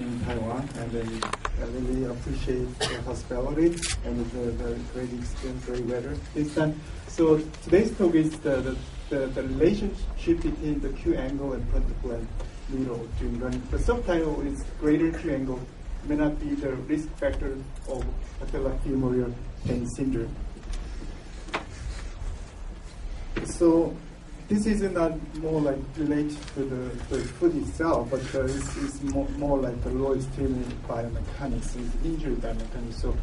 in Taiwan, and then I really appreciate the hospitality and the great experience, great weather this time. So today's talk is the relationship between the Q angle and frontal and middle during running. The subtitle is greater Q angle may not be the risk factor of patellofemoral pain syndrome. So this is not more like related to the foot itself, but it's more like the low extremity biomechanics, it's injury biomechanics.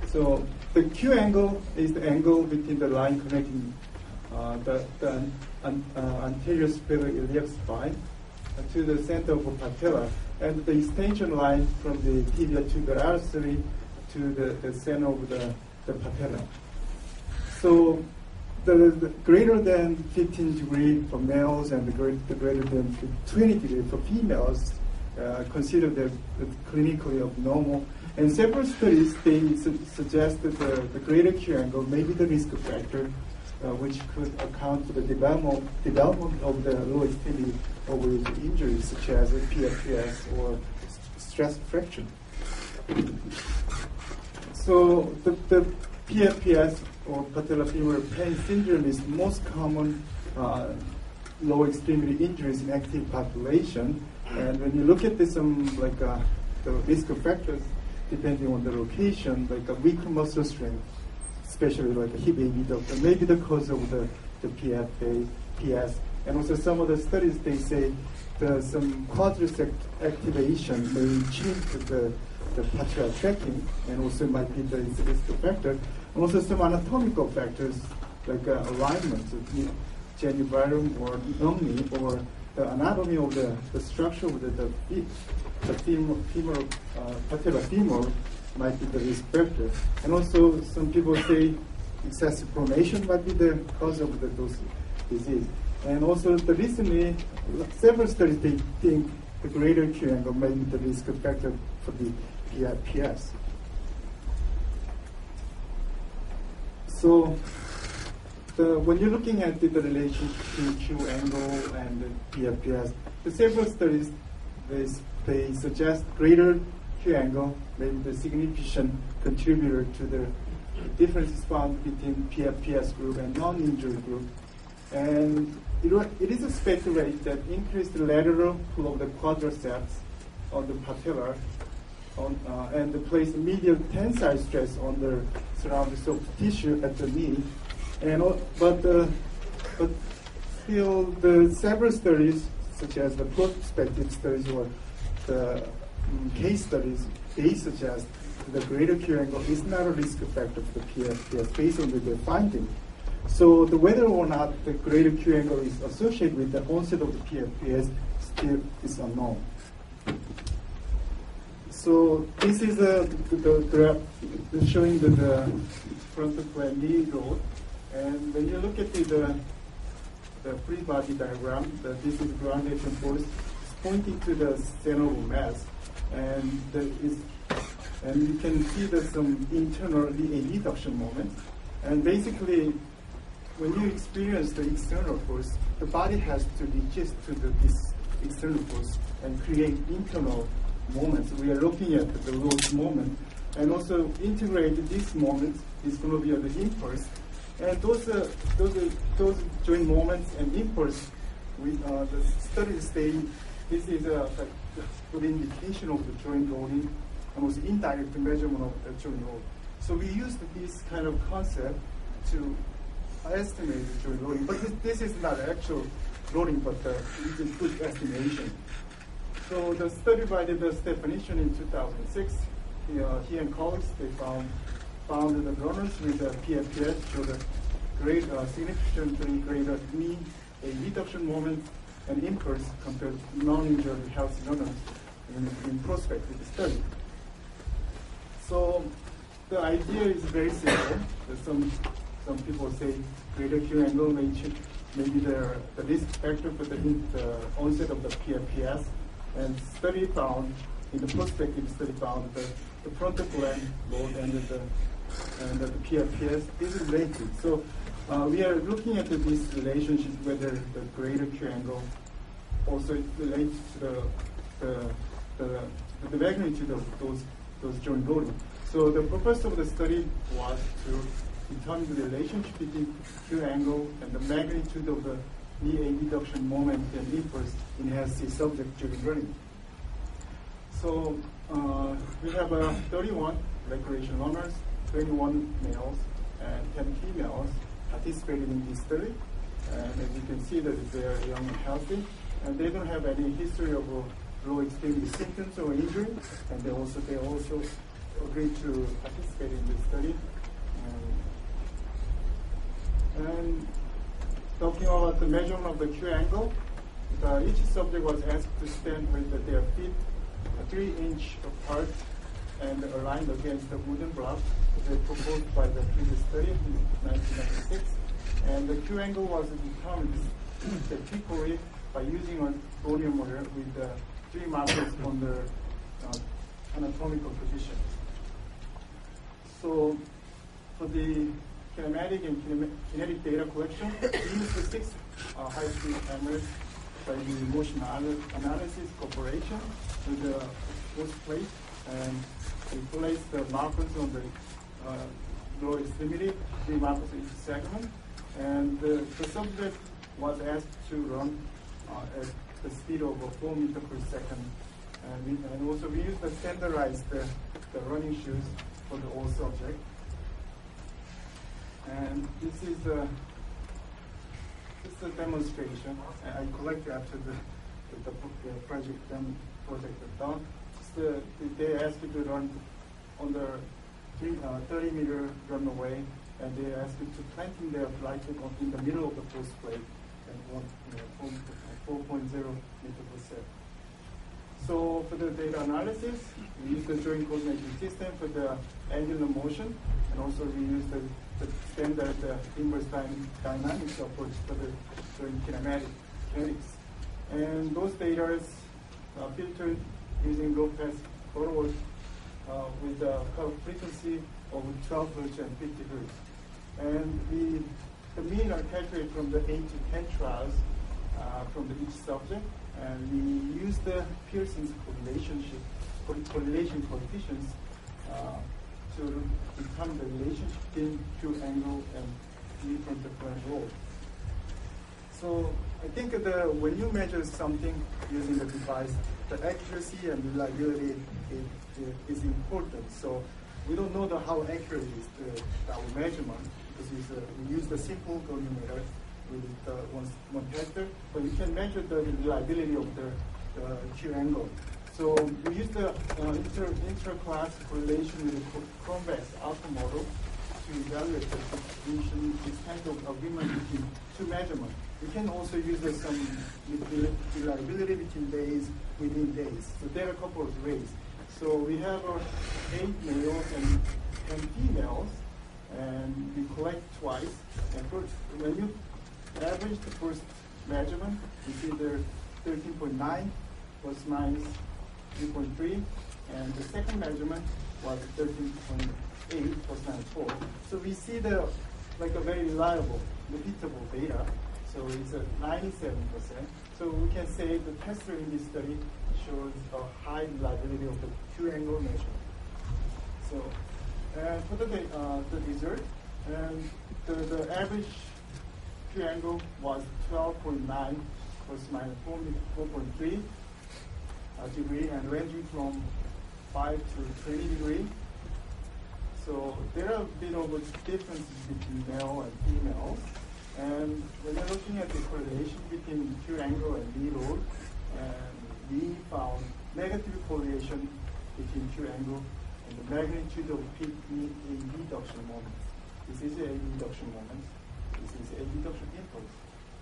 So the Q angle is the angle between the line connecting the anterior superior iliac spine to the center of the patella, and the extension line from the tibia to the artery to the center of the patella. So the greater than 15 degree for males and the greater than 20 degree for females considered clinically abnormal. And several studies they suggest that the greater Q angle may be the risk factor, which could account for the development of the low extremity overuse injuries such as PFPS or stress fracture. So the PFPS or patellofemoral pain syndrome is the most common low extremity injuries in active population. And when you look at this, the risk factors depending on the location, like a weaker muscle strength, especially like a hip abductor, may be the cause of the PFPS. And also some of the studies, they say some quadriceps activation may change the patellar tracking, and also might be the risk factor. And also some anatomical factors like alignment of genivarum or knee, or the anatomy of the structure of the feet, the femoral patellofemoral might be the risk factor. And also some people say excessive pronation might be the cause of those disease. And also recently, several studies they think the greater Q angle may be the risk factor for the PFPS. So when you're looking at the relationship between Q angle and the PFPS, the several studies they suggest greater Q angle may be the significant contributor to the differences found between PFPS group and non-injured group. And it is speculated that increased lateral pull of the quadriceps on the patella and place medial tensile stress on the surrounding soft tissue at the knee. But still, the several studies, such as the prospective studies or the case studies, they suggest the greater Q angle is not a risk factor for the PFPS based on their finding. So whether or not the greater Q angle is associated with the onset of the PFPS still is unknown. So this is the graph showing the frontal plane knee growth. And when you look at the free body diagram, this is ground action force. It's pointing to the center of mass, and you can see there's some internal reduction moment. And basically, when you experience the external force, the body has to resist to this external force and create internal moments. We are looking at the load moment, and also integrate this moment is going to be the impulse. And those joint moments and impulse, the studies say this is a good indication of the joint loading and also indirect measurement of the joint load. So we used this kind of concept to estimate the joint loading, but this is not actual loading, but it's a good estimation. So the study by Darren STEFANYSHYN in 2006, he and colleagues, they found the runners with the PFPS showed a significantly greater knee reduction moment and impulse compared to non-injured healthy runners in prospective study. So the idea is very simple. Some people say greater Q angle may be the risk factor for the onset of the PFPS. And in the prospective study found that the frontal gland load and the PFPS is related. So we are looking at this relationship whether the greater Q angle also relates to the the magnitude of those joint loading. So the purpose of the study was to determine the relationship between Q angle and the magnitude of the knee abduction moment and impulse in healthy subject during running. So we have 31 recreation runners, 21 males, and 10 females participated in this study. And as you can see that they are young and healthy, and they don't have any history of low extremity symptoms or injury, and they also agreed to participate in this study. And talking about the measurement of the Q angle, each subject was asked to stand with their feet 3 inches apart and aligned against the wooden block proposed by the previous study in 1996. And the Q angle was determined statistically by using a goniometer with 3 markers on the anatomical positions. So for the kinematic and kinetic data collection, we used the 6 high-speed cameras by the Motion Analysis Corporation with the post plate, and we placed the markers on the lower extremity, 3 markers each segment, and the subject was asked to run at the speed of 4 meters per second, and also we used the standardized the running shoes for the all subject. And this is a demonstration. I collected after the project is done. They asked you to run on the 30-meter runaway, and they asked you to planting their flight in the middle of the post plate and 4.0 meters per second. So for the data analysis, we use the joint coordination system for the angular motion, and also we use the standard inverse dynamics approach for the joint kinetics. And those data are filtered using low-pass photos with a curve frequency of 12 Hz and 50 Hz. And the mean are calculated from the 8 to 10 trials from each subject. And we use the Pearson's correlation coefficients to determine the relationship between Q angle and knee frontal roll. So I think when you measure something using the device, the accuracy and reliability is important. So we don't know how accurate is our measurement, because we use the simple goniometer with one tester, but we can measure the reliability of the Q angle. So we use the intra-class correlation with the convex alpha model to evaluate the distribution, extent of agreement between 2 measurements. We can also use some reliability between days, within days. So there are a couple of ways. So we have 8 males and 10 females, and we collect twice. And first, when you average the first measurement, you see there 13.9 plus minus 3.3, and the second measurement was 13.8 plus minus 4. So we see a very reliable, repeatable data. So it's at 97%. So we can say the tester in this study shows a high reliability of the Q angle measurement. So for the result, and the average Q angle was 12.9 plus minus 4.3 degree, and ranging from 5 to 20 degrees. So there are a bit of differences between male and females. And when you're looking at the correlation between Q angle and knee load, and we found negative correlation between Q angle and the magnitude of peak knee abduction moment. This is a abduction moment. This is abduction impulse.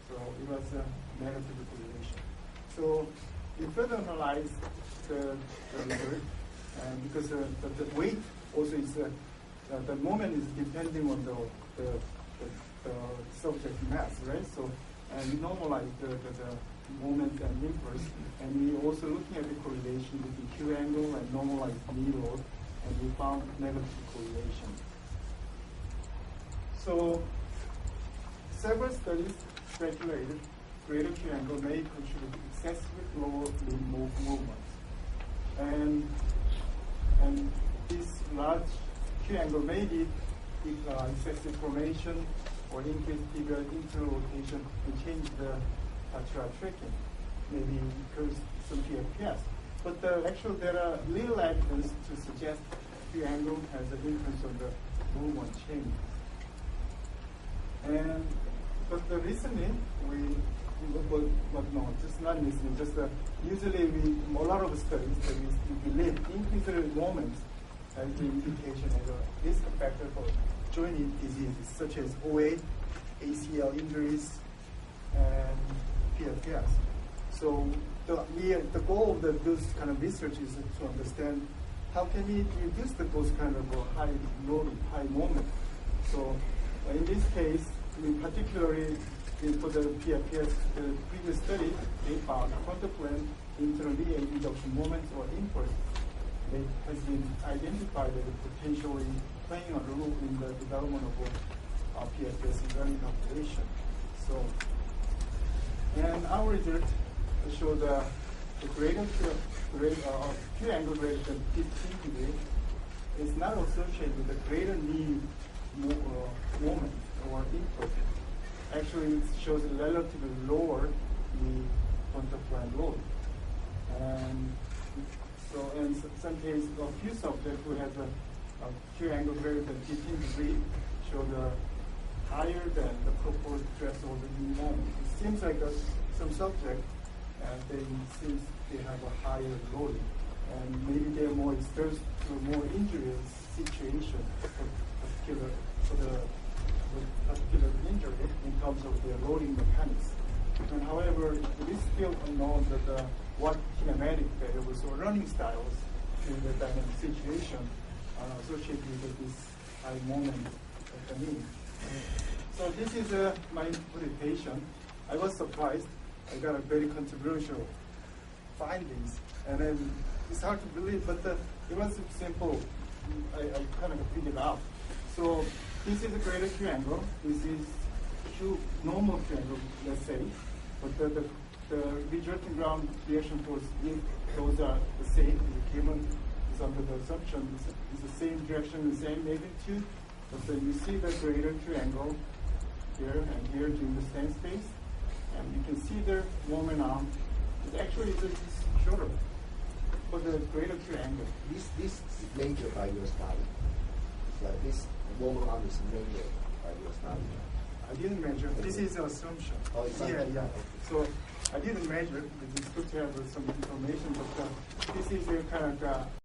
So it was a negative correlation. So we further analyze the result, and because the weight also is the moment is depending on the subject mass, right? So, and we normalize the moment and impulse, and we also looking at the correlation between Q angle and normalized knee load, and we found negative correlation. So, several studies speculated greater Q angle may contribute to excessive lower limb movements. And this large Q angle may be excessive formation or increased tibial interrotation and change the lateral tracking. Maybe cause some PFPS. But actually there are little evidence to suggest Q angle has an influence on the movement change. But recently just not recently, usually a lot of studies that we believe increased moments as the indication as a risk factor for joint diseases such as OA, ACL injuries, and PFPS. So the goal of this kind of research is to understand how can we reduce those kind of high load, high moment. So in this case, particularly for the PFPS, the previous study, they found frontal plane internal VA reduction moments or impulse that has been identified as potentially playing a role in the development of PFPS in early population. So, and our result showed the greater Q angle greater than 15 degrees is not associated with a greater knee moment or input. Actually, it shows a relatively lower knee frontal plane load. And so, in some cases, a few subjects who had a Q angle greater than 15 degrees showed a higher than the proposed threshold knee moment. It seems like some subjects, they have a higher load, and maybe they're more exposed to more injurious situation for the particular injury in terms of their loading mechanics. And however, it is still unknown that what kinematic variables or running styles in the dynamic situation are associated with this high moment at the knee. So this is my interpretation. I was surprised. I got a very controversial findings, and then it's hard to believe, but it was simple. I kind of figured out. So this is a greater Q angle. This is normal Q angle, let's say. But the resulting ground reaction force, if those are the same, given is under the assumption is the same direction, the same magnitude. But then you see the greater Q angle here and here during the same space, and you can see the moment arm. It actually is shorter for the greater Q angle. This is measured by your study. So this moment arm is measured by your study. I didn't measure. This is an assumption. Oh, it's yeah. So I didn't measure. It's good to have some information, but this is a kind of